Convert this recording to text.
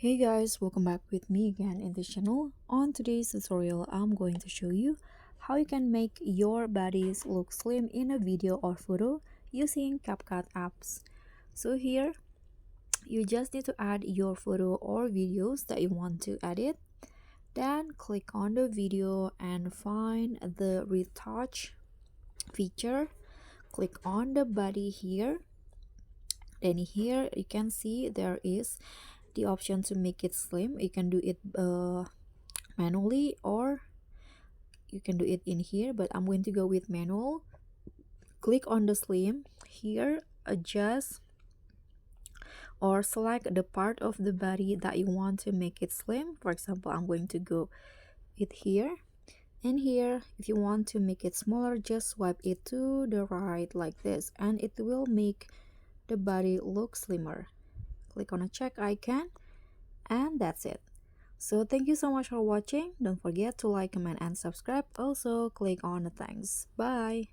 Hey guys, welcome back with me again in this channel. On today's tutorial, I'm going to show you how you can make your bodies look slim in a video or photo using CapCut apps. So here, you just need to add your photo or videos that you want to edit. Then click on the video and find the retouch feature. Click on the body here. Then here you can see there is the option to make it slim. You can do it manually or you can do it in here, but I'm going to go with manual. Click on the slim here, adjust or select the part of the body that you want to make it slim. For example, I'm going to go it here, and here if you want to make it smaller, just swipe it to the right like this and it will make the body look slimmer. Click on a check icon and that's it. So thank you so much for watching. Don't forget to like, comment, and subscribe. Also click on the thanks. Bye.